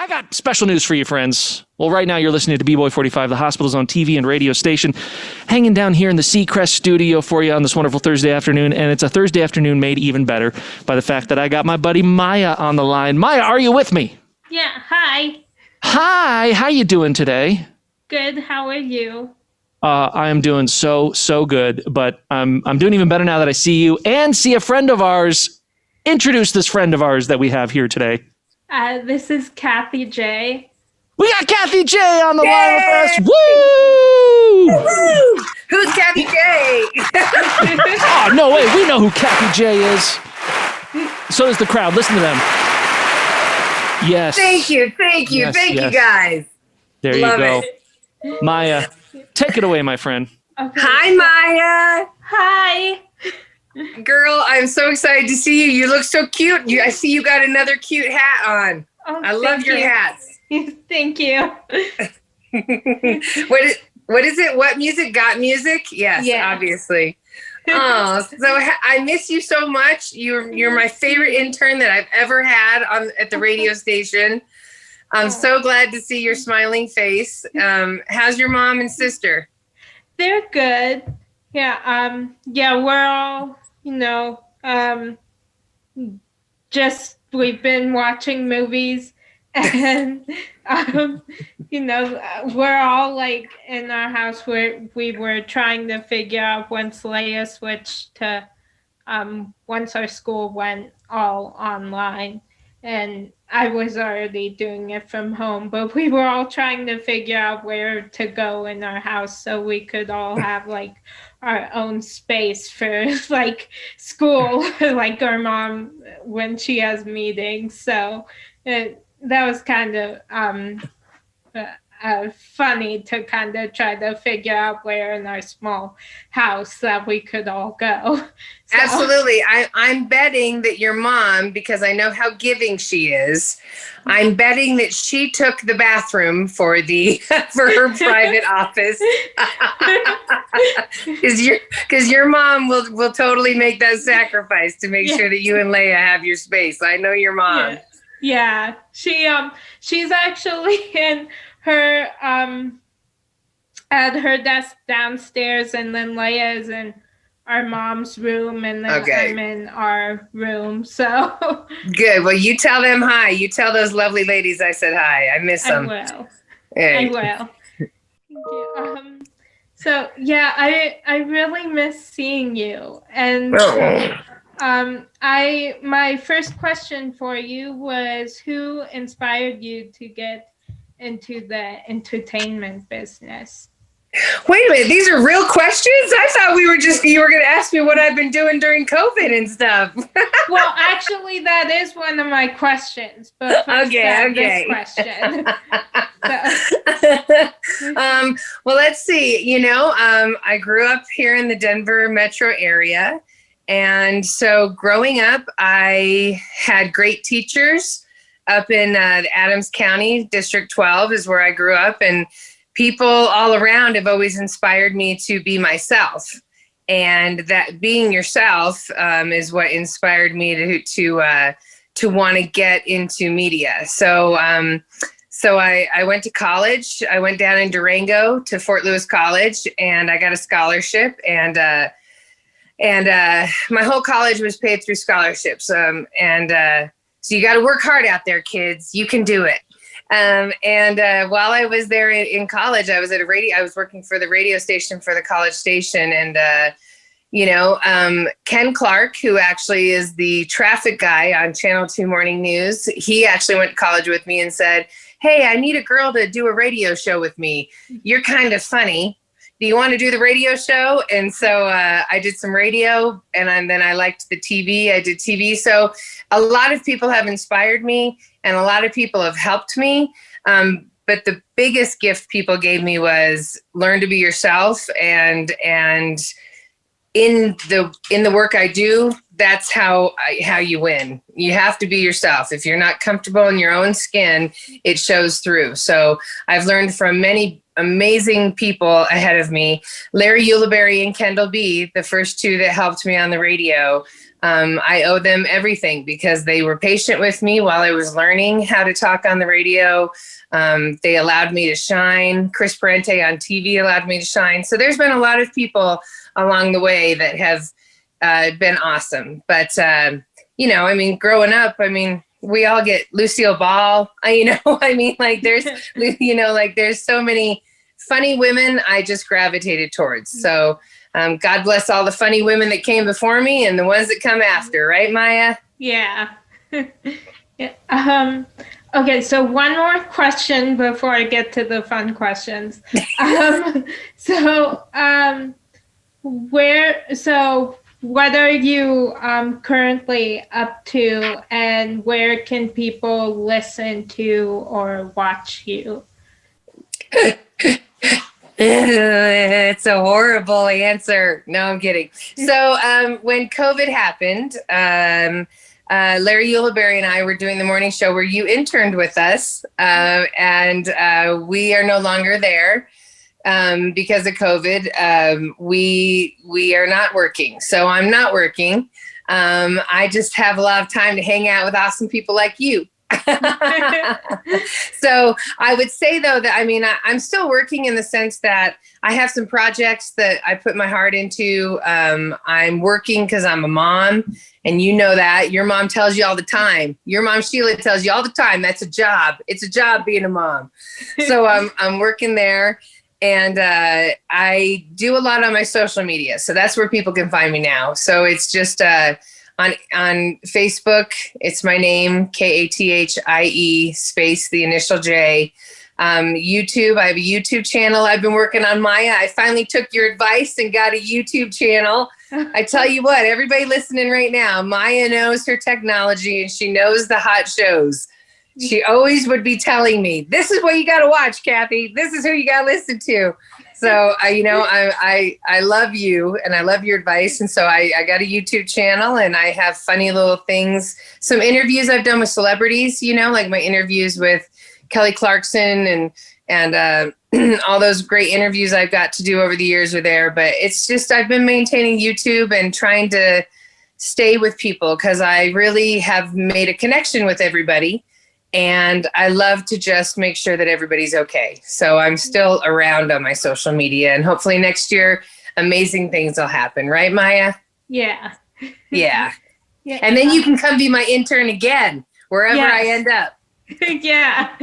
I got special news for you, friends. Well, right now you're listening to B-Boy 45, the Hospital's own TV and radio station, hanging down here in the Seacrest studio for you on this wonderful Thursday afternoon. And it's a Thursday afternoon made even better by the fact that I got my buddy Maya on the line. Maya, are you with me? Yeah, hi. Hi, how you doing today? Good, how are you? I am doing so good, but I'm doing even better now that I see you and see a friend of ours. Introduce this friend of ours that we have here today. This is Kathie J. We got Kathie J on the line with us. Woo! Woo! Who's Kathie J? Oh, no way. We know who Kathie J is. So does the crowd. Listen to them. Yes. Thank you. Yes, Thank yes. you, guys. There Love you go. it. Maya, take it away, my friend. Okay. Hi, Maya. Hi. Girl, I'm so excited to see you. You look so cute. I see you got another cute hat on. Oh, I love your hats. Thank you. What is it? What music? Got music? Yes, Yeah. Obviously. Oh, so I miss you so much. You're my favorite intern that I've ever had at the radio station. I'm so glad to see your smiling face. How's your mom and sister? They're good. Yeah, we're all, we've been watching movies and, we're all like in our house where we were trying to figure out once Leia switched to, once our school went all online, and I was already doing it from home, but we were all trying to figure out where to go in our house so we could all have like our own space for like school, like our mom when she has meetings. So that was kind of funny to kind of try to figure out where in our small house that we could all go. So. Absolutely. I'm betting that your mom, because I know how giving she is, I'm betting that she took the bathroom for her private office. Because your mom will totally make that sacrifice to make sure that you and Leia have your space. I know your mom. Yeah. She's actually in her at her desk downstairs, and then Leia is in our mom's room, and then I'm in our room. So good. Well, you tell them hi. You tell those lovely ladies I said hi. I miss them. I will. Yeah. I will. Thank you. So yeah, I really miss seeing you. And my first question for you was, who inspired you to get into the entertainment business? Wait a minute, these are real questions? I thought you were going to ask me what I've been doing during COVID and stuff. Well, actually, that is one of my questions. But okay. This question. Well, let's see. I grew up here in the Denver metro area. And so growing up, I had great teachers up in Adams County. District 12 is where I grew up. And people all around have always inspired me to be myself, and that being yourself is what inspired me to want to get into media. So I went to college. I went down in Durango to Fort Lewis College, and I got a scholarship, and my whole college was paid through scholarships. So you got to work hard out there, kids. You can do it. While I was there in college, I was I was working for the radio station for the college station. And, Ken Clark, who actually is the traffic guy on Channel 2 Morning News, he actually went to college with me and said, "Hey, I need a girl to do a radio show with me. You're kind of funny. Do you want to do the radio show?" And so I did some radio, and then I liked the TV. I did TV. So a lot of people have inspired me, and a lot of people have helped me. But the biggest gift people gave me was learn to be yourself. And in the work I do, that's how you win. You have to be yourself. If you're not comfortable in your own skin, it shows through. So I've learned from many amazing people ahead of me. Larry Ulibarri and Kendall B, the first two that helped me on the radio. I owe them everything because they were patient with me while I was learning how to talk on the radio. They allowed me to shine. Chris Parente on TV allowed me to shine. So there's been a lot of people along the way that have been awesome. But, you know, I mean, growing up, I mean, we all get Lucille Ball, you know, I mean, like there's, you know, like there's so many funny women I just gravitated towards. So God bless all the funny women that came before me and the ones that come after, right, Maya? Yeah. Yeah. Okay, so one more question before I get to the fun questions. What are you currently up to, and where can people listen to or watch you? It's a horrible answer. No, I'm kidding. So when COVID happened, Larry Ulibarri and I were doing the morning show where you interned with us, and we are no longer there because of COVID. We are not working. So I'm not working. I just have a lot of time to hang out with awesome people like you. So I would say, though, that I mean, I'm still working in the sense that I have some projects that I put my heart into. I'm working because I'm a mom, and you know that. Your mom tells you all the time. Your mom, Sheila, tells you all the time. That's a job. It's a job being a mom. So I'm working there. And I do a lot on my social media. So that's where people can find me now. So it's just on Facebook, it's my name, Kathie space, the initial J. YouTube, I have a YouTube channel I've been working on, Maya. I finally took your advice and got a YouTube channel. I tell you what, everybody listening right now, Maya knows her technology and she knows the hot shows. She always would be telling me, this is what you got to watch, Kathie. This is who you got to listen to. So, I love you and I love your advice. And so I got a YouTube channel and I have funny little things, some interviews I've done with celebrities, you know, like my interviews with Kelly Clarkson and all those great interviews I've got to do over the years are there. But it's just, I've been maintaining YouTube and trying to stay with people because I really have made a connection with everybody. And I love to just make sure that everybody's okay. So I'm still around on my social media and hopefully next year, amazing things will happen. Right, Maya? Yeah. Yeah. Yeah. And then you can come be my intern again, wherever I end up. Yeah.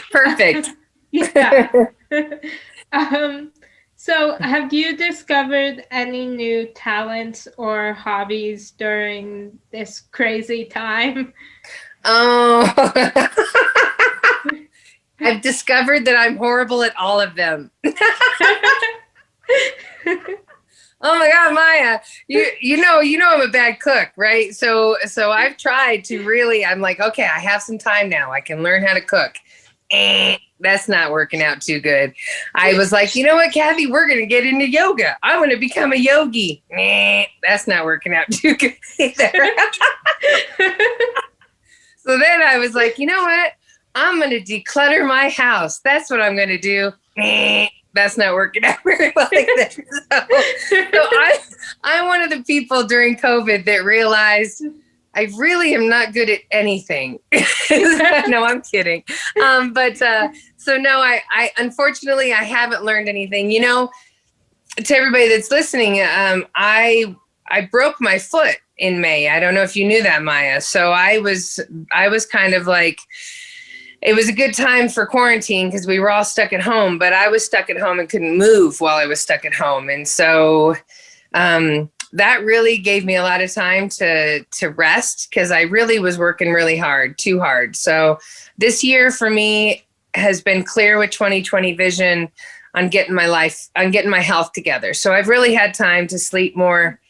Perfect. Yeah. So have you discovered any new talents or hobbies during this crazy time? Oh, I've discovered that I'm horrible at all of them. Oh my God, Maya, you know I'm a bad cook, right? So I've tried to really, I'm like, okay, I have some time now. I can learn how to cook. That's not working out too good. I was like, you know what, Kathie, we're going to get into yoga. I want to become a yogi. That's not working out too good either. So then I was like, you know what? I'm going to declutter my house. That's what I'm going to do. That's not working out very well like that. So I'm one of the people during COVID that realized I really am not good at anything. No, I'm kidding. So no, I unfortunately, I haven't learned anything. You know, to everybody that's listening, I broke my foot in May. I don't know if you knew that, Maya. So I was kind of like, it was a good time for quarantine because we were all stuck at home, but I was stuck at home and couldn't move while I was stuck at home. And so that really gave me a lot of time to rest because I really was working really hard, too hard. So this year for me has been clear with 2020 vision on getting my health together. So I've really had time to sleep more.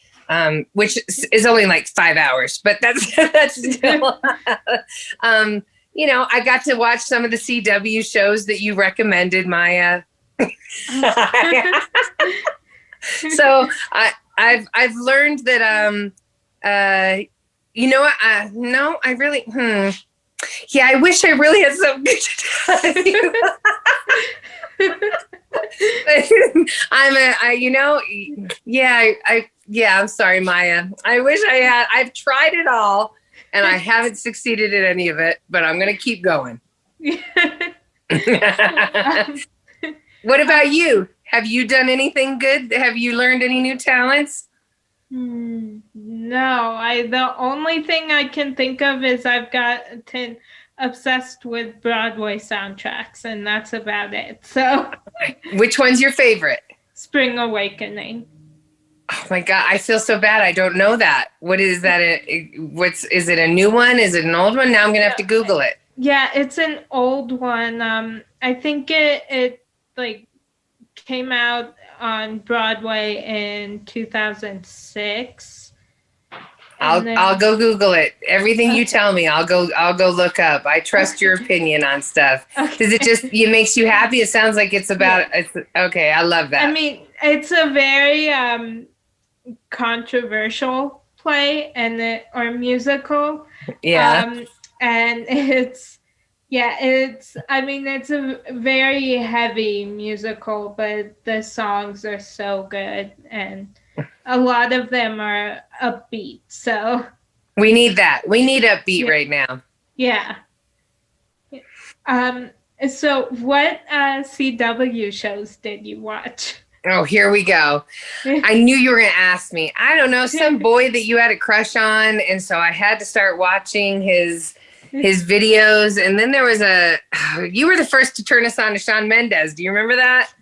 Which is only like 5 hours, but that's still, you know, I got to watch some of the CW shows that you recommended, Maya. So I've learned that, you know what? No, I really, Yeah, I wish I really had something good to tell you. I'm sorry, Maya. I wish I had. I've tried it all, and I haven't succeeded in any of it. But I'm going to keep going. What about you? Have you done anything good? Have you learned any new talents? No, the only thing I can think of is I've gotten obsessed with Broadway soundtracks, and that's about it. So, which one's your favorite? Spring Awakening. Oh my God, I feel so bad. I don't know that. What is that? Is it a new one? Is it an old one? Now I'm gonna have to Google it. Yeah, it's an old one. I think it like came out on Broadway in 2006. I'll go Google it. Everything you tell me, I'll go look up. I trust your opinion on stuff. Does it makes you happy? It sounds like it's about. Okay, I love that. I mean, it's a very controversial play or musical. Yeah. And it's a very heavy musical, but the songs are so good, and a lot of them are upbeat. So we need that. We need upbeat right now. Yeah. So what CW shows did you watch? Oh, here we go. I knew you were going to ask me. I don't know, some boy that you had a crush on, and so I had to start watching his videos. And then there was you were the first to turn us on to Shawn Mendes. Do you remember that?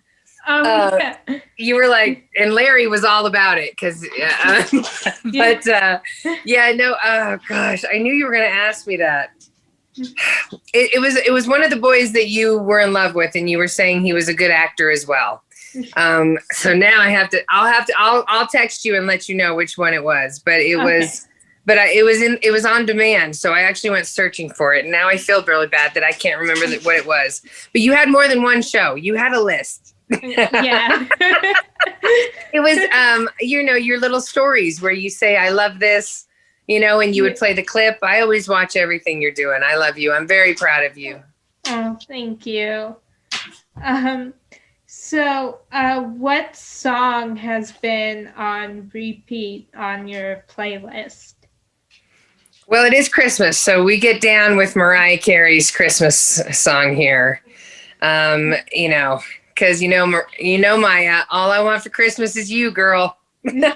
Yeah. You were like, and Larry was all about it because, oh gosh, I knew you were going to ask me that. It was one of the boys that you were in love with, and you were saying he was a good actor as well. So now I'll text you and let you know which one it was, but it was. But it was on demand, so I actually went searching for it. And now I feel really bad that I can't remember what it was. But you had more than one show. You had a list. Yeah. It was, your little stories where you say, I love this, and you would play the clip. I always watch everything you're doing. I love you. I'm very proud of you. Oh, thank you. So what song has been on repeat on your playlist? Well, it is Christmas, so we get down with Mariah Carey's Christmas song here. Because Maya, all I want for Christmas is you, girl. But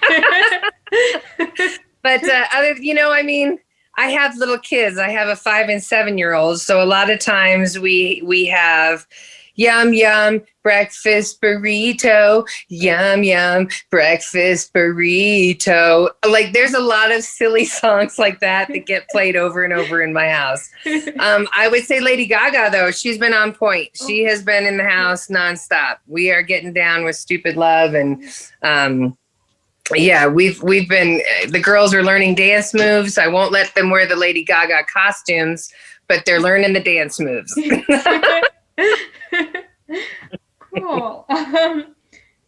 I have little kids. I have a 5 and 7-year-old, so a lot of times we have yum yum breakfast burrito, yum yum breakfast burrito. Like there's a lot of silly songs like that get played over and over in my house. I would say Lady Gaga though, she's been on point. She has been in the house nonstop. We are getting down with Stupid Love, and we've been, the girls are learning dance moves. I won't let them wear the Lady Gaga costumes, but they're learning the dance moves. Cool.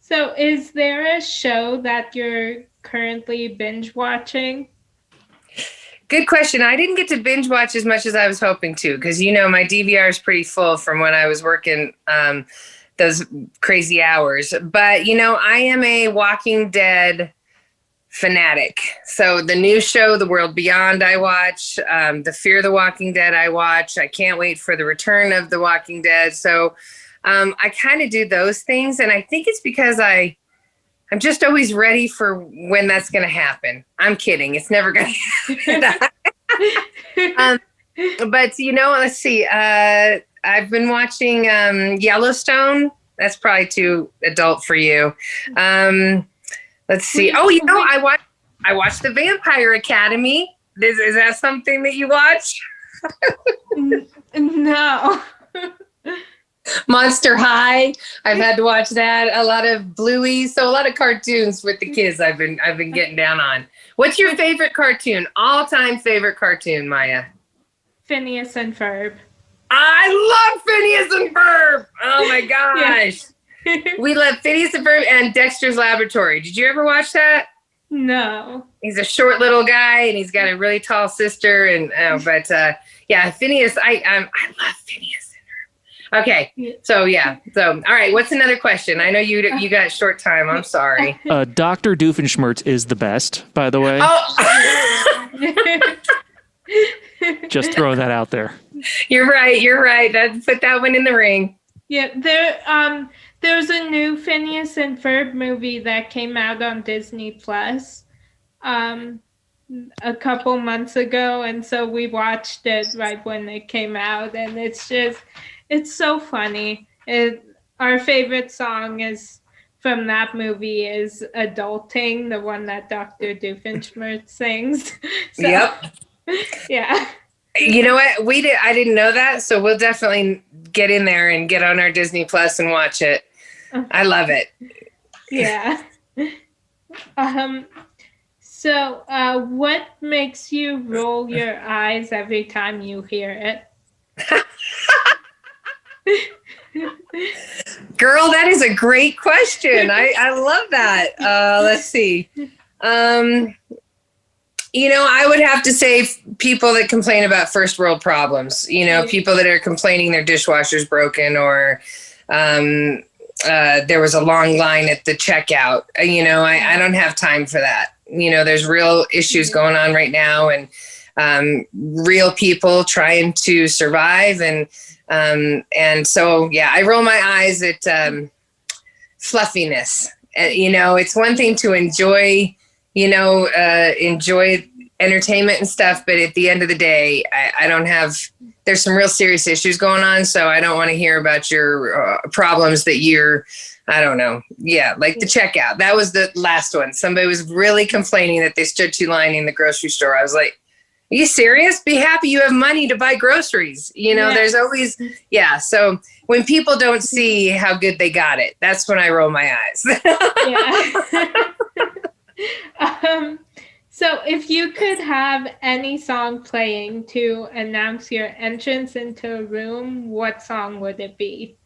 So is there a show that you're currently binge watching? Good question. I didn't get to binge watch as much as I was hoping to, because my DVR is pretty full from when I was working those crazy hours. But I am a Walking Dead fanatic. So the new show, The World Beyond, I watch. The Fear the Walking Dead, I watch. I can't wait for the return of The Walking Dead. So I kind of do those things, and I think it's because I'm just always ready for when that's going to happen. I'm kidding. It's never going to happen. But, let's see. I've been watching Yellowstone. That's probably too adult for you. Let's see. Oh, I watched The Vampire Academy. Is that something that you watch? No. Monster High. I've had to watch that. A lot of Bluey. So a lot of cartoons with the kids I've been getting down on. What's your favorite cartoon? All-time favorite cartoon, Maya? Phineas and Ferb. I love Phineas and Ferb. Oh my gosh. Yeah. We love Phineas and Ferb and Dexter's Laboratory. Did you ever watch that? No. He's a short little guy and he's got a really tall sister, and Yeah, Phineas. I love Phineas. Okay, so yeah, so all right. What's another question? I know you got short time. I'm sorry. Dr. Doofenshmirtz is the best, by the way. Oh, Just throwing that out there. you're right. You're right. Put that one in the ring. Yeah, there's a new Phineas and Ferb movie that came out on Disney Plus a couple months ago, and so we watched it right when it came out, and it's so funny. Our favorite song is from that movie is Adulting, the one that Dr. Doofenshmirtz sings. So, Yep. Yeah. You know what? I didn't know that, so we'll definitely get in there and get on our Disney Plus and watch it. I love it. Yeah. So, what makes you roll your eyes every time you hear it? Girl, that is a great question. I love that. Let's see. I would have to say people that complain about first world problems, people that are complaining their dishwasher's broken or there was a long line at the checkout. I don't have time for that. There's real issues going on right now and real people trying to survive. And so, yeah, I roll my eyes at fluffiness. It's one thing to enjoy entertainment and stuff, but at the end of the day, I don't have, there's some real serious issues going on. So I don't want to hear about your problems that I don't know. Yeah. Like the checkout. That was the last one. Somebody was really complaining that they stood too long in the grocery store. I was like, are you serious? Be happy you have money to buy groceries. There's always, yeah. So when people don't see how good they got it, that's when I roll my eyes. Yeah. So if you could have any song playing to announce your entrance into a room, what song would it be?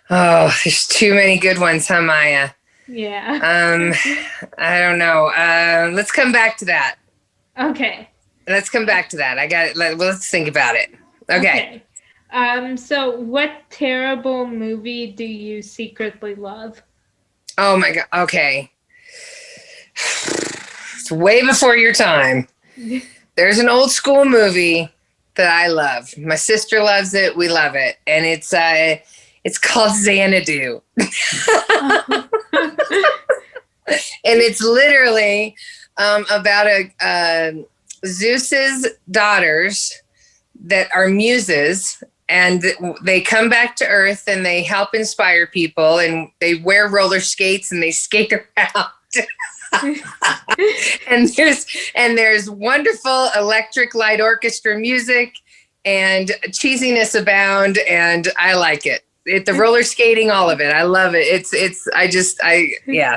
Oh, there's too many good ones, huh, Maya? Yeah. I don't know. Let's come back to that. Okay. Let's come back to that. I got it. Let's think about it. Okay. So what terrible movie do you secretly love? Oh my God. Okay. It's way before your time. There's an old school movie that I love. My sister loves it. We love it. And it's called Xanadu. And it's literally about Zeus's daughters that are muses, and they come back to Earth and they help inspire people, and they wear roller skates and they skate around. and there's wonderful electric light orchestra music and cheesiness abound, and I like it. The roller skating, all of it. I love it.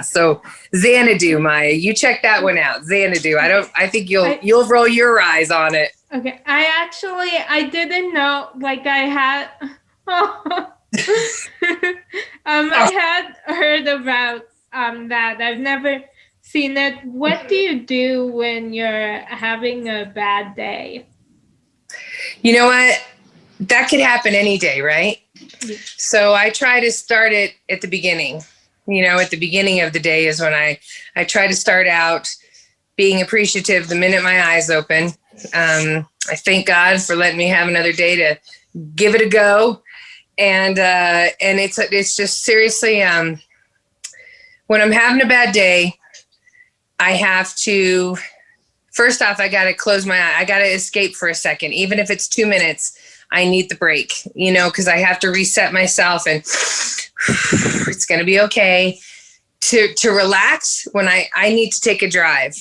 So Xanadu, Maya, you check that one out. Xanadu. I think you'll roll your eyes on it. Okay. I didn't know, like I had, I had heard about that. I've never seen it. What do you do when you're having a bad day? You know what? That could happen any day, right? Yeah. So I try to start it at the beginning. At the beginning of the day is when I try to start out being appreciative the minute my eyes open. I thank God for letting me have another day to give it a go. And it's just seriously, when I'm having a bad day, I have to, first off, I got to close my eye. I got to escape for a second. Even if it's 2 minutes, I need the break, because I have to reset myself and it's going to be okay. To relax when I need to take a drive.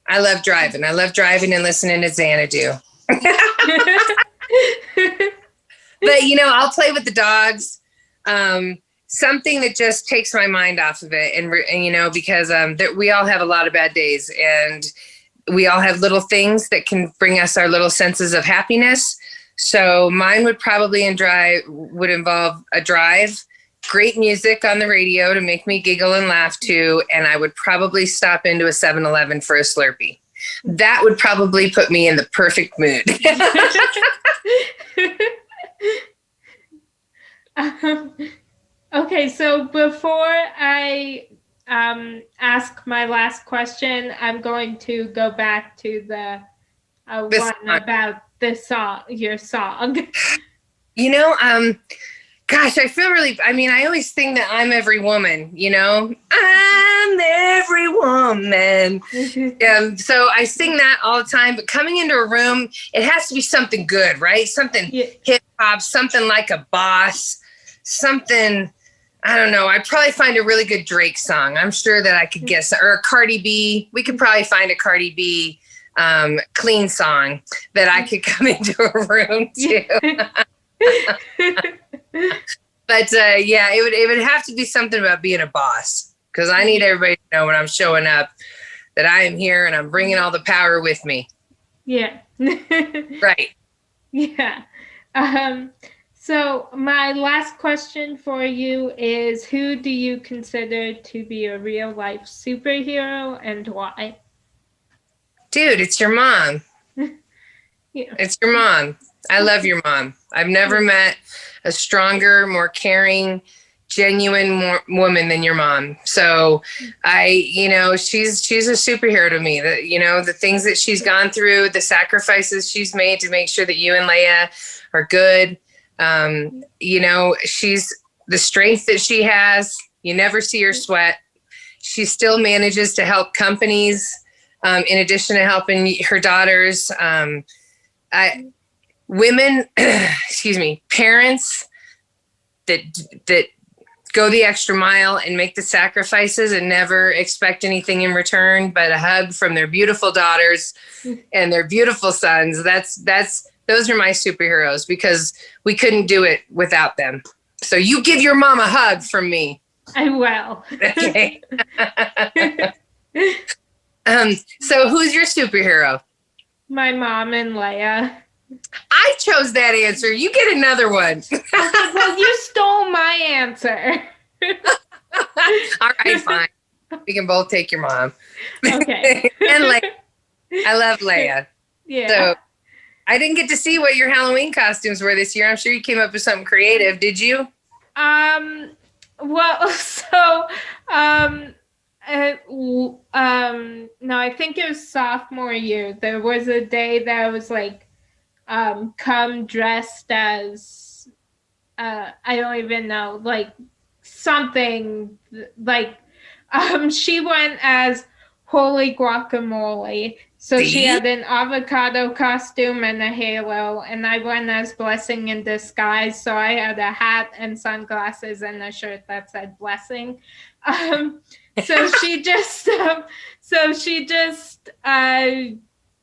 I love driving. I love driving and listening to Xanadu. But, I'll play with the dogs. Something that just takes my mind off of it. And because we all have a lot of bad days, and we all have little things that can bring us our little senses of happiness. So mine would probably involve a drive, great music on the radio to make me giggle and laugh too. And I would probably stop into a 7-Eleven for a Slurpee. that would probably put me in the perfect mood. Okay, so before I ask my last question, I'm going to go back to the This one song. about the song, your song. You know, gosh, I feel really, I mean, I always think that I'm every woman, you know, I'm every woman. So I sing that all the time, but coming into a room, it has to be something good, right? Something hip hop, something like a Boss, something, I don't know. I'd probably find a really good Drake song. I'm sure that I could guess, or a Cardi B. We could probably find a Cardi B clean song that I could come into a room to. But yeah, it would have to be something about being a boss, because I need everybody to know when I'm showing up that I am here and I'm bringing all the power with me. Yeah. Right. Yeah. So my last question for you is, who do you consider to be a real life superhero and why? Dude, it's your mom. Yeah. It's your mom. I love your mom. I've never met a stronger, more caring, genuine woman than your mom. So you know, she's a superhero to me. That, you know, the things that she's gone through, the sacrifices she's made to make sure that you and Leia are good. You know, she's the strength that she has. You never see her sweat. She still manages to help companies, in addition to helping her daughters. Women, excuse me, parents that go the extra mile and make the sacrifices and never expect anything in return but a hug from their beautiful daughters and their beautiful sons. Those are my superheroes, because we couldn't do it without them. So you give your mom a hug from me. I will. Okay. So who's your superhero? My mom and Leia. I chose that answer. You get another one. Well, you stole my answer. All right, fine. We can both take your mom. Okay. And Leia. I love Leia. Yeah. So I didn't get to see what your Halloween costumes were this year. I'm sure you came up with something creative. Did you? Well, so, no, I think it was sophomore year. There was a day that was like, come dressed as, I don't even know, like something like, she went as Holy Guacamole. So she had an avocado costume and a halo, and I went as Blessing in Disguise. So I had a hat and sunglasses and a shirt that said Blessing. So she just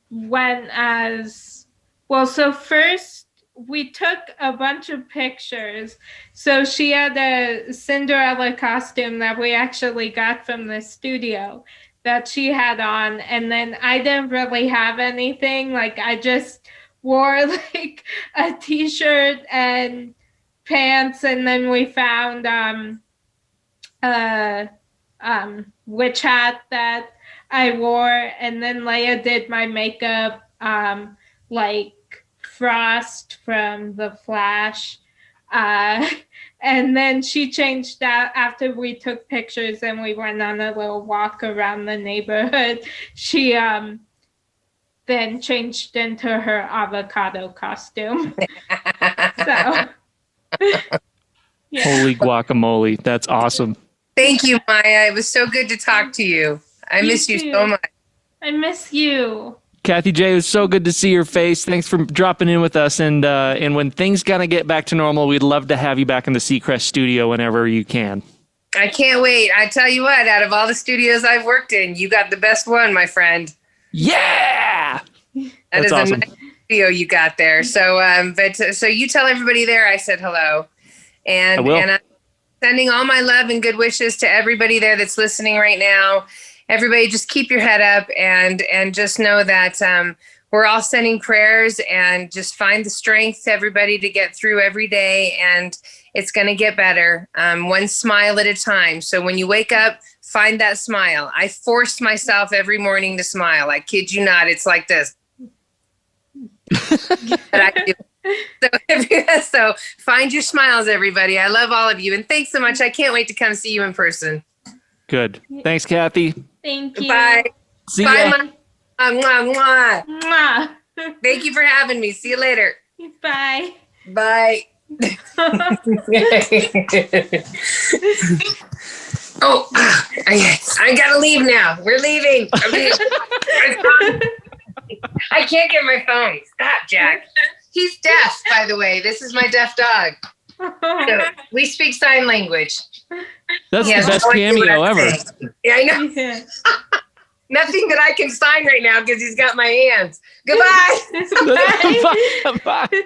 went as, well, so first we took a bunch of pictures. So she had a Cinderella costume that we actually got from the studio that she had on, and then I didn't really have anything. Like, I just wore like a t-shirt and pants, and then we found witch hat that I wore, and then Leia did my makeup like Frost from The Flash. And then she changed that after we took pictures and we went on a little walk around the neighborhood. She then changed into her avocado costume. So, yeah. Holy guacamole. That's awesome. Thank you, Maya. It was so good to talk to you. I miss you so much. I miss you. Kathie J, it was so good to see your face. Thanks for dropping in with us. And when things kind of get back to normal, we'd love to have you back in the Seacrest studio whenever you can. I can't wait. I tell you what, out of all the studios I've worked in, you got the best one, my friend. Yeah! That's awesome. A nice studio you got there. So, so you tell everybody there I said hello. And I will. And I'm sending all my love and good wishes to everybody there that's listening right now. Everybody just keep your head up and just know that we're all sending prayers, and just find the strength, everybody, to get through every day. And it's going to get better, one smile at a time. So when you wake up, find that smile. I forced myself every morning to smile. I kid you not. It's like this. But I do. So find your smiles, everybody. I love all of you. And thanks so much. I can't wait to come see you in person. Good. Thanks, Kathie. Thank you. Bye. See Bye, ya. Mwah, mwah. Mwah. Thank you for having me. See you later. Bye. Bye. Oh, I gotta leave now. We're leaving. I can't get my phone. Stop, Jack. He's deaf, by the way. This is my deaf dog. So we speak sign language. That's He the has best no idea what cameo I'm ever. saying. Yeah, I know. Yeah. Nothing that I can sign right now because he's got my hands. Goodbye. Bye. Bye. Bye.